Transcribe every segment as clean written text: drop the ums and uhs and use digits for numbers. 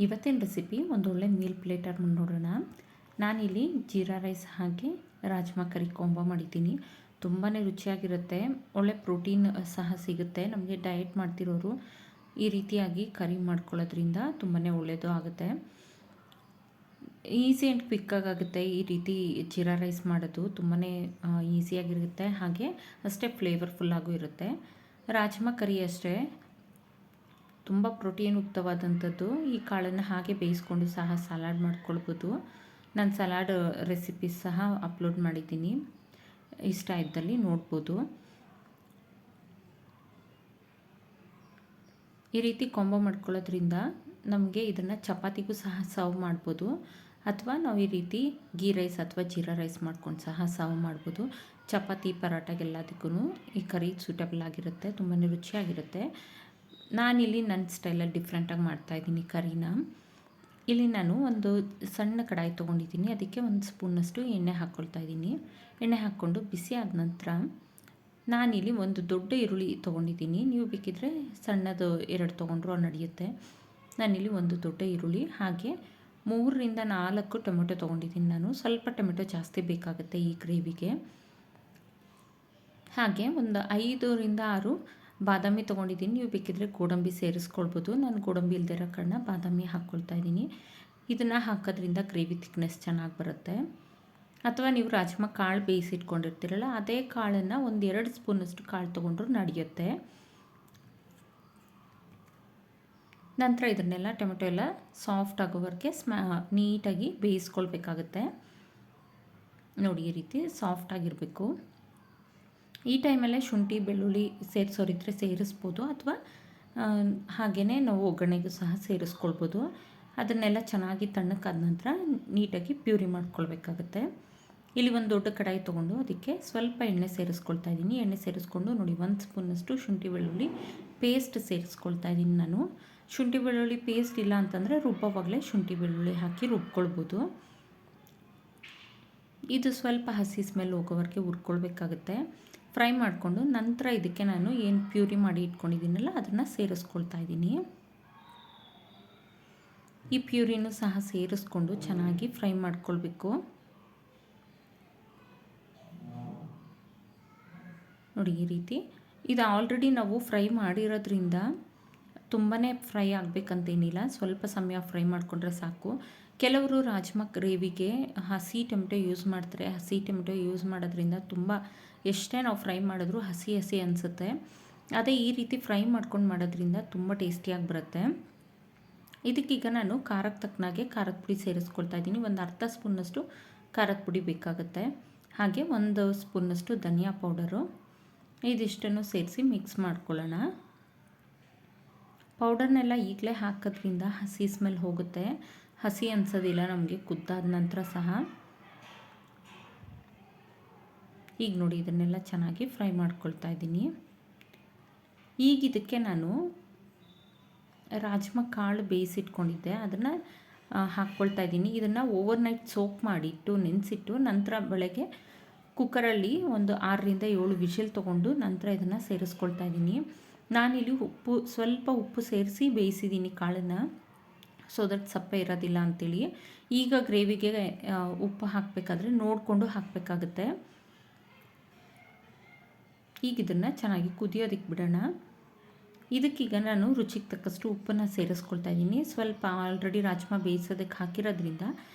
ಇವತ್ತಿನ ರೆಸಿಪಿ ಒಂದು ಒಳ್ಳೆ ಮೀಲ್ ಪ್ಲೇಟರ್ ನೋಡೋಣ. ನಾನಿಲ್ಲಿ ಜೀರಾ ರೈಸ್ ಹಾಕಿ ರಾಜ್ಮಾ ಕರಿ ಕಾಂಬೋ ಮಾಡಿದ್ದೀನಿ. ತುಂಬಾ ರುಚಿಯಾಗಿರುತ್ತೆ, ಒಳ್ಳೆ ಪ್ರೋಟೀನ್ ಸಹ ಸಿಗುತ್ತೆ. ನಮಗೆ ಡಯಟ್ ಮಾಡ್ತಿರೋರು ಈ ರೀತಿಯಾಗಿ ಕರಿ ಮಾಡ್ಕೊಳ್ಳೋದ್ರಿಂದ ತುಂಬಾ ಒಳ್ಳೆಯದು ಆಗುತ್ತೆ. ಈಸಿ ಆ್ಯಂಡ್ ಕ್ವಿಕ್ಕಾಗುತ್ತೆ ಈ ರೀತಿ ಜೀರಾ ರೈಸ್ ಮಾಡೋದು. ತುಂಬಾ ಈಸಿಯಾಗಿರುತ್ತೆ, ಹಾಗೆ ಅಷ್ಟೇ ಫ್ಲೇವರ್ಫುಲ್ಲಾಗೂ ಇರುತ್ತೆ. ರಾಜ್ಮಾ ಕರಿ ಅಷ್ಟೇ ತುಂಬ ಪ್ರೋಟೀನ್ ಯುಕ್ತವಾದಂಥದ್ದು. ಈ ಕಾಳನ್ನು ಹಾಗೆ ಬೇಯಿಸ್ಕೊಂಡು ಸಹ ಸಲಾಡ್ ಮಾಡ್ಕೊಳ್ಬೋದು. ನಾನು ಸಲಾಡ್ ರೆಸಿಪೀಸ್ ಸಹ ಅಪ್ಲೋಡ್ ಮಾಡಿದ್ದೀನಿ, ಇಷ್ಟ ಇದ್ದಲ್ಲಿ ನೋಡ್ಬೋದು. ಈ ರೀತಿ ಕಾಂಬೋ ಮಾಡ್ಕೊಳ್ಳೋದ್ರಿಂದ ನಮಗೆ ಇದನ್ನು ಚಪಾತಿಗೂ ಸಹ ಸರ್ವ್ ಮಾಡ್ಬೋದು, ಅಥವಾ ನಾವು ಈ ರೀತಿ ಗೀ ರೈಸ್ ಅಥವಾ ಜೀರಾ ರೈಸ್ ಮಾಡ್ಕೊಂಡು ಸಹ ಸರ್ವ್ ಮಾಡ್ಬೋದು. ಚಪಾತಿ ಪರಾಟಗೆಲ್ಲದಕ್ಕೂ ಈ ಕರಿ ಸೂಟಬಲ್ ಆಗಿರುತ್ತೆ, ತುಂಬಾ ರುಚಿಯಾಗಿರುತ್ತೆ. ನಾನಿಲ್ಲಿ ನನ್ನ ಸ್ಟೈಲಲ್ಲಿ ಡಿಫ್ರೆಂಟಾಗಿ ಮಾಡ್ತಾಯಿದ್ದೀನಿ ಕರಿನ. ಇಲ್ಲಿ ನಾನು ಒಂದು ಸಣ್ಣ ಕಡಾಯಿ ತೊಗೊಂಡಿದ್ದೀನಿ, ಅದಕ್ಕೆ ಒಂದು ಸ್ಪೂನಷ್ಟು ಎಣ್ಣೆ ಹಾಕ್ಕೊಳ್ತಾ ಇದ್ದೀನಿ. ಎಣ್ಣೆ ಹಾಕ್ಕೊಂಡು ಬಿಸಿ ಆದ ನಂತರ ನಾನಿಲ್ಲಿ ಒಂದು ದೊಡ್ಡ ಈರುಳ್ಳಿ ತೊಗೊಂಡಿದ್ದೀನಿ. ನೀವು ಬೇಕಿದ್ರೆ ಸಣ್ಣದು 2 ತೊಗೊಂಡ್ರೂ ನಡೆಯುತ್ತೆ. ನಾನಿಲ್ಲಿ ಒಂದು ದೊಡ್ಡ ಈರುಳ್ಳಿ, ಹಾಗೆ 3ರಿಂದ 4 ಟೊಮೆಟೊ ತೊಗೊಂಡಿದ್ದೀನಿ. ನಾನು ಸ್ವಲ್ಪ ಟೊಮೆಟೊ ಜಾಸ್ತಿ ಬೇಕಾಗುತ್ತೆ ಈ ಗ್ರೇವಿಗೆ. ಹಾಗೆ ಒಂದು 5ರಿಂದ 6 ಬಾದಾಮಿ ತೊಗೊಂಡಿದ್ದೀನಿ. ನೀವು ಬೇಕಿದ್ರೆ ಗೋಡಂಬಿ ಸೇರಿಸ್ಕೊಳ್ಬೋದು. ನಾನು ಗೋಡಂಬಿ ಇಲ್ಲದೆ ಇರೋ ಕಾರಣ ಬಾದಾಮಿ ಹಾಕ್ಕೊಳ್ತಾ ಇದ್ದೀನಿ. ಇದನ್ನು ಹಾಕೋದ್ರಿಂದ ಗ್ರೇವಿ ಥಿಕ್ನೆಸ್ ಚೆನ್ನಾಗಿ ಬರುತ್ತೆ. ಅಥವಾ ನೀವು ರಾಜ್ಮಾ ಕಾಳು ಬೇಯಿಸಿಟ್ಕೊಂಡಿರ್ತೀರಲ್ಲ, ಅದೇ ಕಾಳನ್ನು ಒಂದು 2 ಸ್ಪೂನಷ್ಟು ಕಾಳು ತೊಗೊಂಡ್ರೂ ನಡೆಯುತ್ತೆ. ನಂತರ ಇದನ್ನೆಲ್ಲ ಟೊಮೆಟೊ ಎಲ್ಲ ಸಾಫ್ಟ್ ಆಗೋವರೆಗೆ ನೀಟಾಗಿ ಬೇಯಿಸ್ಕೊಳ್ಬೇಕಾಗತ್ತೆ. ನೋಡಿ, ಈ ರೀತಿ ಸಾಫ್ಟ್ ಆಗಿರಬೇಕು. ಈ ಟೈಮಲ್ಲೇ ಶುಂಠಿ ಬೆಳ್ಳುಳ್ಳಿ ಸೇರಿಸೋರಿದ್ರೆ ಸೇರಿಸ್ಬೋದು, ಅಥವಾ ಹಾಗೆಯೇ ನಾವು ಒಗ್ಗರಣೆಗೂ ಸಹ ಸೇರಿಸ್ಕೊಳ್ಬೋದು. ಅದನ್ನೆಲ್ಲ ಚೆನ್ನಾಗಿ ತಣ್ಣಕ್ಕಾದ ನಂತರ ನೀಟಾಗಿ ಪ್ಯೂರಿ ಮಾಡ್ಕೊಳ್ಬೇಕಾಗತ್ತೆ. ಇಲ್ಲಿ ಒಂದು ದೊಡ್ಡ ಕಡಾಯಿ ತೊಗೊಂಡು ಅದಕ್ಕೆ ಸ್ವಲ್ಪ ಎಣ್ಣೆ ಸೇರಿಸ್ಕೊಳ್ತಾ ಇದ್ದೀನಿ. ಎಣ್ಣೆ ಸೇರಿಸ್ಕೊಂಡು ನೋಡಿ, 1 ಸ್ಪೂನಷ್ಟು ಶುಂಠಿ ಬೆಳ್ಳುಳ್ಳಿ ಪೇಸ್ಟ್ ಸೇರಿಸ್ಕೊಳ್ತಾ ಇದ್ದೀನಿ ನಾನು. ಶುಂಠಿ ಬೆಳ್ಳುಳ್ಳಿ ಪೇಸ್ಟ್ ಇಲ್ಲ ಅಂತಂದರೆ ರುಬ್ಬೋವಾಗಲೇ ಶುಂಠಿ ಬೆಳ್ಳುಳ್ಳಿ ಹಾಕಿ ರುಬ್ಕೊಳ್ಬೋದು. ಇದು ಸ್ವಲ್ಪ ಹಸಿ ಸ್ಮೆಲ್ ಹೋಗೋವರೆಗೆ ಹುರ್ಕೊಳ್ಬೇಕಾಗುತ್ತೆ. ಫ್ರೈ ಮಾಡಿಕೊಂಡು ನಂತರ ಇದಕ್ಕೆ ನಾನು ಏನು ಪ್ಯೂರಿ ಮಾಡಿ ಇಟ್ಕೊಂಡಿದ್ದೀನಲ್ಲ ಅದನ್ನು ಸೇರಿಸ್ಕೊಳ್ತಾ ಇದ್ದೀನಿ. ಈ ಪ್ಯೂರಿನೂ ಸಹ ಸೇರಿಸ್ಕೊಂಡು ಚೆನ್ನಾಗಿ ಫ್ರೈ ಮಾಡ್ಕೊಳ್ಬೇಕು. ನೋಡಿ, ಈ ರೀತಿ. ಇದು ಆಲ್ರೆಡಿ ನಾವು ಫ್ರೈ ಮಾಡಿರೋದ್ರಿಂದ ತುಂಬಾ ಫ್ರೈ ಆಗಬೇಕಂತೇನಿಲ್ಲ, ಸ್ವಲ್ಪ ಸಮಯ ಫ್ರೈ ಮಾಡಿಕೊಂಡ್ರೆ ಸಾಕು. ಕೆಲವರು ರಾಜ್ಮಾ ಗ್ರೇವಿಗೆ ಹಸಿ ಟೊಮೆಟೊ ಯೂಸ್ ಮಾಡ್ತಾರೆ. ಹಸಿ ಟೊಮೆಟೊ ಯೂಸ್ ಮಾಡೋದ್ರಿಂದ ತುಂಬ ಎಷ್ಟೇ ನಾವು ಫ್ರೈ ಮಾಡಿದ್ರೂ ಹಸಿ ಹಸಿ ಅನಿಸುತ್ತೆ. ಅದೇ ಈ ರೀತಿ ಫ್ರೈ ಮಾಡ್ಕೊಂಡು ಮಾಡೋದ್ರಿಂದ ತುಂಬ ಟೇಸ್ಟಿಯಾಗಿ ಬರುತ್ತೆ. ಇದಕ್ಕೀಗ ನಾನು ಖಾರಕ್ಕೆ ತಕ್ಕನಾಗೆ ಖಾರದ ಪುಡಿ ಸೇರಿಸ್ಕೊಳ್ತಾ ಇದ್ದೀನಿ. ಒಂದು ಅರ್ಧ ಸ್ಪೂನಷ್ಟು ಖಾರದ ಪುಡಿ ಬೇಕಾಗುತ್ತೆ. ಹಾಗೆ 1 ಸ್ಪೂನಷ್ಟು ಧನಿಯಾ ಪೌಡರು. ಇದಿಷ್ಟನ್ನು ಸೇರಿಸಿ ಮಿಕ್ಸ್ ಮಾಡ್ಕೊಳ್ಳೋಣ. ಪೌಡರ್ನೆಲ್ಲ ಈಗಲೇ ಹಾಕೋದ್ರಿಂದ ಹಸಿ ಸ್ಮೆಲ್ ಹೋಗುತ್ತೆ, ಹಸಿ ಅನಿಸೋದಿಲ್ಲ ನಮಗೆ ಕುದ್ದಾದ ನಂತರ ಸಹ. ಈಗ ನೋಡಿ, ಇದನ್ನೆಲ್ಲ ಚೆನ್ನಾಗಿ ಫ್ರೈ ಮಾಡ್ಕೊಳ್ತಾ ಇದ್ದೀನಿ. ಈಗ ಇದಕ್ಕೆ ನಾನು ರಾಜ್ಮಾ ಕಾಳು ಬೇಯಿಸಿಟ್ಕೊಂಡಿದ್ದೆ, ಅದನ್ನು ಹಾಕ್ಕೊಳ್ತಾ ಇದ್ದೀನಿ. ಇದನ್ನು ಓವರ್ನೈಟ್ ಸೋಕ್ ಮಾಡಿಟ್ಟು ನೆನೆಸಿಟ್ಟು ನಂತರ ಬೆಳಗ್ಗೆ ಕುಕ್ಕರಲ್ಲಿ ಒಂದು 6ರಿಂದ 7 ವಿಷಲ್ ತೊಗೊಂಡು ನಂತರ ಇದನ್ನು ಸೇರಿಸ್ಕೊಳ್ತಾ ಇದ್ದೀನಿ. ನಾನಿಲ್ಲಿ ಸ್ವಲ್ಪ ಉಪ್ಪು ಸೇರಿಸಿ ಬೇಯಿಸಿದ್ದೀನಿ ಕಾಳನ್ನು, ಸೊ ದಟ್ ಸಪ್ಪೆ ಇರೋದಿಲ್ಲ ಅಂಥೇಳಿ. ಈಗ ಗ್ರೇವಿಗೆ ಉಪ್ಪು ಹಾಕಬೇಕಾದ್ರೆ ನೋಡಿಕೊಂಡು ಹಾಕಬೇಕಾಗುತ್ತೆ. ಈಗ ಇದನ್ನು ಚೆನ್ನಾಗಿ ಕುದಿಯೋದಕ್ಕೆ ಬಿಡೋಣ. ಇದಕ್ಕೀಗ ನಾನು ರುಚಿಗೆ ತಕ್ಕಷ್ಟು ಉಪ್ಪನ್ನು ಸೇರಿಸ್ಕೊಳ್ತಾ ಇದ್ದೀನಿ. ಸ್ವಲ್ಪ ಆಲ್ರೆಡಿ ರಾಜ್ಮಾ ಬೇಯಿಸೋದಕ್ಕೆ ಹಾಕಿರೋದ್ರಿಂದ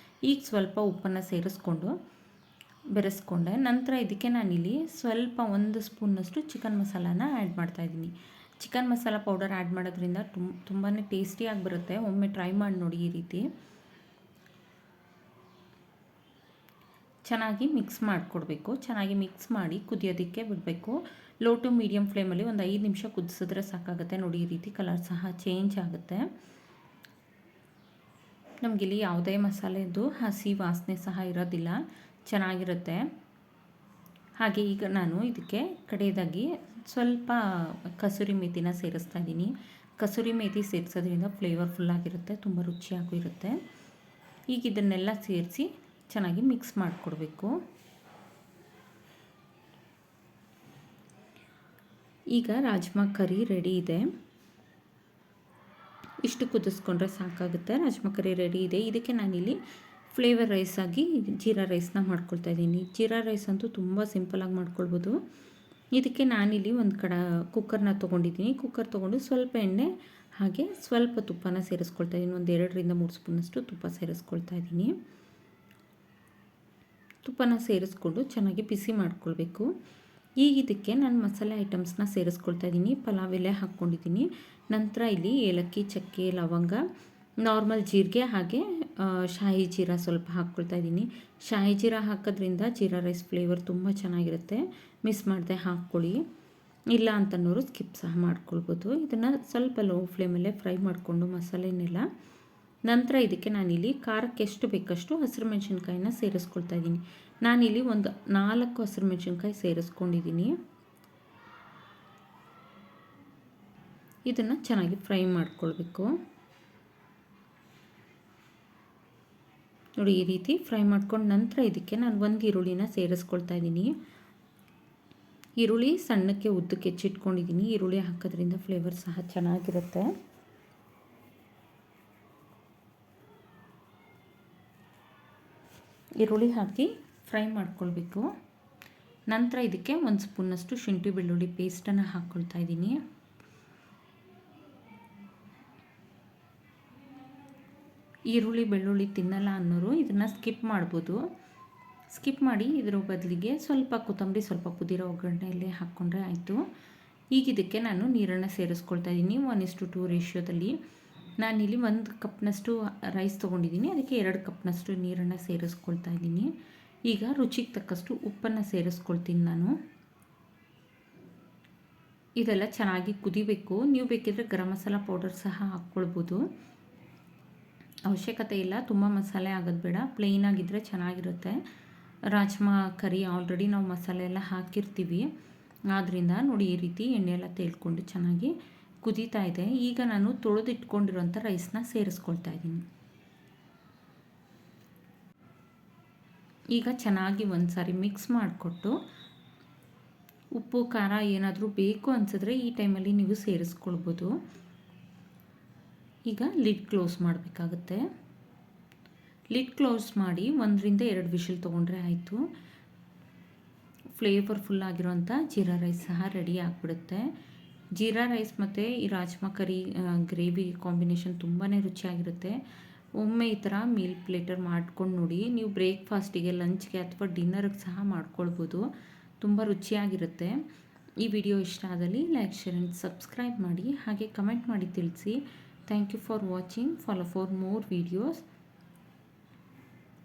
ಈಗ ಸ್ವಲ್ಪ ಉಪ್ಪನ್ನು ಸೇರಿಸ್ಕೊಂಡು ಬೆರೆಸ್ಕೊಂಡೆ. ನಂತರ ಇದಕ್ಕೆ ನಾನಿಲ್ಲಿ ಸ್ವಲ್ಪ 1 ಸ್ಪೂನಷ್ಟು ಚಿಕನ್ ಮಸಾಲಾನ ಆ್ಯಡ್ ಮಾಡ್ತಾಯಿದ್ದೀನಿ. ಚಿಕನ್ ಮಸಾಲ ಪೌಡರ್ ಆ್ಯಡ್ ಮಾಡೋದ್ರಿಂದ ತುಂಬಾ ಟೇಸ್ಟಿಯಾಗಿ ಬರುತ್ತೆ. ಒಮ್ಮೆ ಟ್ರೈ ಮಾಡಿ ನೋಡಿ. ಈ ರೀತಿ ಚೆನ್ನಾಗಿ ಮಿಕ್ಸ್ ಮಾಡಿಕೊಡ್ಬೇಕು. ಚೆನ್ನಾಗಿ ಮಿಕ್ಸ್ ಮಾಡಿ ಕುದಿಯೋದಕ್ಕೆ ಬಿಡಬೇಕು. ಲೋ ಟು ಮೀಡಿಯಮ್ ಫ್ಲೇಮಲ್ಲಿ ಒಂದು 5 ನಿಮಿಷ ಕುದಿಸಿದ್ರೆ ಸಾಕಾಗುತ್ತೆ. ನೋಡಿ, ಈ ರೀತಿ ಕಲರ್ ಸಹ ಚೇಂಜ್ ಆಗುತ್ತೆ. ನಮಗಿಲ್ಲಿ ಯಾವುದೇ ಮಸಾಲೆದು ಹಸಿ ವಾಸನೆ ಸಹ ಇರೋದಿಲ್ಲ, ಚೆನ್ನಾಗಿರುತ್ತೆ. ಹಾಗೆ ಈಗ ನಾನು ಇದಕ್ಕೆ ಕಡೆಯದಾಗಿ ಸ್ವಲ್ಪ ಕಸೂರಿ ಮೇಥಿನ ಸೇರಿಸ್ತಾ ಇದ್ದೀನಿ. ಕಸೂರಿ ಮೇಥಿ ಸೇರಿಸೋದ್ರಿಂದ ಫ್ಲೇವರ್ಫುಲ್ಲಾಗಿರುತ್ತೆ, ತುಂಬ ರುಚಿಯಾಗೂ ಇರುತ್ತೆ. ಈಗ ಇದನ್ನೆಲ್ಲ ಸೇರಿಸಿ ಚೆನ್ನಾಗಿ ಮಿಕ್ಸ್ ಮಾಡಿಕೊಡ್ಬೇಕು. ಈಗ ರಾಜ್ಮಾ ಕರಿ ರೆಡಿ ಇದೆ. ಇಷ್ಟು ಕುದಿಸ್ಕೊಂಡ್ರೆ ಸಾಕಾಗುತ್ತೆ. ರಾಜ್ಮಾ ಕರಿ ರೆಡಿ ಇದೆ. ಇದಕ್ಕೆ ನಾನಿಲ್ಲಿ ಫ್ಲೇವರ್ ರೈಸ್ ಆಗಿ ಜೀರಾ ರೈಸ್ನ ಮಾಡ್ಕೊಳ್ತಾ ಇದ್ದೀನಿ. ಜೀರಾ ರೈಸ್ ಅಂತೂ ತುಂಬ ಸಿಂಪಲಾಗಿ ಮಾಡ್ಕೊಳ್ಬೋದು. ಇದಕ್ಕೆ ನಾನಿಲ್ಲಿ ಒಂದು ಕುಕ್ಕರ್ನ ತೊಗೊಂಡಿದ್ದೀನಿ. ಕುಕ್ಕರ್ ತೊಗೊಂಡು ಸ್ವಲ್ಪ ಎಣ್ಣೆ ಹಾಗೆ ಸ್ವಲ್ಪ ತುಪ್ಪನ ಸೇರಿಸ್ಕೊಳ್ತಾ ಇದ್ದೀನಿ. ಒಂದು 2ರಿಂದ 3 ಸ್ಪೂನಷ್ಟು ತುಪ್ಪ ಸೇರಿಸ್ಕೊಳ್ತಾ ಇದ್ದೀನಿ. ತುಪ್ಪನ ಸೇರಿಸ್ಕೊಂಡು ಚೆನ್ನಾಗಿ ಬಿಸಿ ಮಾಡ್ಕೊಳ್ಬೇಕು. ಈಗ ಇದಕ್ಕೆ ನಾನು ಮಸಾಲೆ ಐಟಮ್ಸ್ನ ಸೇರಿಸ್ಕೊಳ್ತಾ ಇದ್ದೀನಿ. ಪಲಾವ್ ಎಲೆ ಹಾಕ್ಕೊಂಡಿದ್ದೀನಿ. ನಂತರ ಇಲ್ಲಿ ಏಲಕ್ಕಿ, ಚಕ್ಕೆ, ಲವಂಗ, ನಾರ್ಮಲ್ ಜೀರಿಗೆ ಹಾಗೆ ಶಾಹಿ ಜೀರಾ ಸ್ವಲ್ಪ ಹಾಕ್ಕೊಳ್ತಾ ಇದ್ದೀನಿ. ಶಾಹಿ ಜೀರಾ ಹಾಕೋದ್ರಿಂದ ಜೀರಾ ರೈಸ್ ಫ್ಲೇವರ್ ತುಂಬ ಚೆನ್ನಾಗಿರುತ್ತೆ. ಮಿಸ್ ಮಾಡದೆ ಹಾಕ್ಕೊಳ್ಳಿ. ಇಲ್ಲ ಅಂತನ್ನೋರು ಸ್ಕಿಪ್ ಸಹ ಮಾಡ್ಕೊಳ್ಬೋದು. ಇದನ್ನು ಸ್ವಲ್ಪ ಲೋ ಫ್ಲೇಮಲ್ಲೇ ಫ್ರೈ ಮಾಡಿಕೊಂಡು ಮಸಾಲೆನೆಲ್ಲ ನಂತರ ಇದಕ್ಕೆ ನಾನಿಲ್ಲಿ ಖಾರಕ್ಕೆ ಎಷ್ಟು ಬೇಕಷ್ಟು ಹಸಿರು ಮೆಣಸಿನ್ಕಾಯಿನ ಸೇರಿಸ್ಕೊಳ್ತಾ ಇದ್ದೀನಿ. ನಾನಿಲ್ಲಿ ಒಂದು 4 ಹಸಿರು ಮೆಣಸಿನ್ಕಾಯಿ ಸೇರಿಸ್ಕೊಂಡಿದ್ದೀನಿ. ಇದನ್ನು ಚೆನ್ನಾಗಿ ಫ್ರೈ ಮಾಡ್ಕೊಳ್ಬೇಕು. ನೋಡಿ, ಈ ರೀತಿ ಫ್ರೈ ಮಾಡ್ಕೊಂಡು ನಂತರ ಇದಕ್ಕೆ ನಾನು ಒಂದು ಈರುಳ್ಳಿನ ಸೇರಿಸ್ಕೊಳ್ತಾ ಇದ್ದೀನಿ. ಈರುಳ್ಳಿ ಸಣ್ಣಕ್ಕೆ ಉದ್ದಕ್ಕೆ ಹೆಚ್ಚಿಟ್ಕೊಂಡಿದ್ದೀನಿ. ಈರುಳ್ಳಿ ಹಾಕೋದ್ರಿಂದ ಫ್ಲೇವರ್ ಸಹ ಚೆನ್ನಾಗಿರುತ್ತೆ. ಈರುಳ್ಳಿ ಹಾಕಿ ಫ್ರೈ ಮಾಡ್ಕೊಳ್ಬೇಕು. ನಂತರ ಇದಕ್ಕೆ 1 ಸ್ಪೂನಷ್ಟು ಶುಂಠಿ ಬೆಳ್ಳುಳ್ಳಿ ಪೇಸ್ಟನ್ನು ಹಾಕ್ಕೊಳ್ತಾ ಇದ್ದೀನಿ. ಈರುಳ್ಳಿ ಬೆಳ್ಳುಳ್ಳಿ ತಿನ್ನಲ್ಲ ಅನ್ನೋರು ಇದನ್ನು ಸ್ಕಿಪ್ ಮಾಡ್ಬೋದು. ಸ್ಕಿಪ್ ಮಾಡಿ ಇದರ ಬದಲಿಗೆ ಸ್ವಲ್ಪ ಕೊತ್ತಂಬರಿ, ಸ್ವಲ್ಪ ಪುದೀನ ಒಗ್ಗರಣೆಯಲ್ಲಿ ಹಾಕ್ಕೊಂಡ್ರೆ ಆಯಿತು. ಈಗ ಇದಕ್ಕೆ ನಾನು ನೀರನ್ನು ಸೇರಿಸ್ಕೊಳ್ತಾ ಇದ್ದೀನಿ. 1:2 ರೇಷಿಯೋದಲ್ಲಿ. ನಾನಿಲ್ಲಿ 1 ಕಪ್ನಷ್ಟು ರೈಸ್ ತೊಗೊಂಡಿದ್ದೀನಿ. ಅದಕ್ಕೆ 2 ಕಪ್ನಷ್ಟು ನೀರನ್ನು ಸೇರಿಸ್ಕೊಳ್ತಾ ಇದ್ದೀನಿ. ಈಗ ರುಚಿಗೆ ತಕ್ಕಷ್ಟು ಉಪ್ಪನ್ನು ಸೇರಿಸ್ಕೊಳ್ತೀನಿ ನಾನು. ಇದೆಲ್ಲ ಚೆನ್ನಾಗಿ ಕುದಿಬೇಕು. ನೀವು ಬೇಕಿದ್ರೆ ಗರಂ ಮಸಾಲ ಪೌಡರ್ ಸಹ ಹಾಕ್ಕೊಳ್ಬೋದು. ಅವಶ್ಯಕತೆ ಇಲ್ಲ, ತುಂಬ ಮಸಾಲೆ ಆಗೋದು ಬೇಡ. ಪ್ಲೇನ್ ಆಗಿದ್ದರೆ ಚೆನ್ನಾಗಿರುತ್ತೆ. ರಾಜ್ಮಾ ಕರಿ ಆಲ್ರೆಡಿ ನಾವು ಮಸಾಲೆ ಎಲ್ಲ ಹಾಕಿರ್ತೀವಿ. ಆದ್ದರಿಂದ ನೋಡಿ, ಈ ರೀತಿ ಎಣ್ಣೆ ಎಲ್ಲ ತೇಲ್ಕೊಂಡು ಚೆನ್ನಾಗಿ ಕುದೀತಾ ಇದೆ. ಈಗ ನಾನು ತೊಳೆದಿಟ್ಕೊಂಡಿರೋಂಥ ರೈಸ್ನ ಸೇರಿಸ್ಕೊಳ್ತಾ ಇದ್ದೀನಿ. ಈಗ ಚೆನ್ನಾಗಿ ಒಂದು ಸಾರಿ ಮಿಕ್ಸ್ ಮಾಡಿಕೊಟ್ಟು ಉಪ್ಪು ಖಾರ ಏನಾದರೂ ಬೇಕು ಅನಿಸಿದ್ರೆ ಈ ಟೈಮಲ್ಲಿ ನೀವು ಸೇರಿಸ್ಕೊಳ್ಬೋದು. ಈಗ ಲಿಡ್ ಕ್ಲೋಸ್ ಮಾಡಬೇಕಾಗುತ್ತೆ. ಲಿಡ್ ಕ್ಲೋಸ್ ಮಾಡಿ 1ರಿಂದ 2 ವಿಷಲ್ ತೊಗೊಂಡ್ರೆ ಆಯಿತು. ಫ್ಲೇವರ್ಫುಲ್ ಆಗಿರೋಂಥ ಜೀರಾ ರೈಸ್ ಸಹ ರೆಡಿ ಆಗಿಬಿಡುತ್ತೆ. ಜೀರಾ ರೈಸ್ ಮತ್ತು ಈ ರಾಜ್ಮಾ ಕರಿ ಗ್ರೇವಿ ಕಾಂಬಿನೇಷನ್ ತುಂಬಾ ರುಚಿಯಾಗಿರುತ್ತೆ. ಒಮ್ಮೆ ಈ ಥರ ಮೀಲ್ ಪ್ಲೇಟರ್ ಮಾಡ್ಕೊಂಡು ನೋಡಿ. ನೀವು ಬ್ರೇಕ್ಫಾಸ್ಟಿಗೆ, ಲಂಚ್ಗೆ ಅಥವಾ ಡಿನ್ನರ್ಗೆ ಸಹ ಮಾಡ್ಕೊಳ್ಬೋದು. ತುಂಬ ರುಚಿಯಾಗಿರುತ್ತೆ. ಈ ವಿಡಿಯೋ ಇಷ್ಟ ಆದಲ್ಲಿ ಲೈಕ್, ಶೇರ್ ಆ್ಯಂಡ್ ಸಬ್ಸ್ಕ್ರೈಬ್ ಮಾಡಿ. ಹಾಗೆ ಕಮೆಂಟ್ ಮಾಡಿ ತಿಳಿಸಿ. Thank you for watching. Follow for more videos.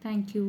Thank you.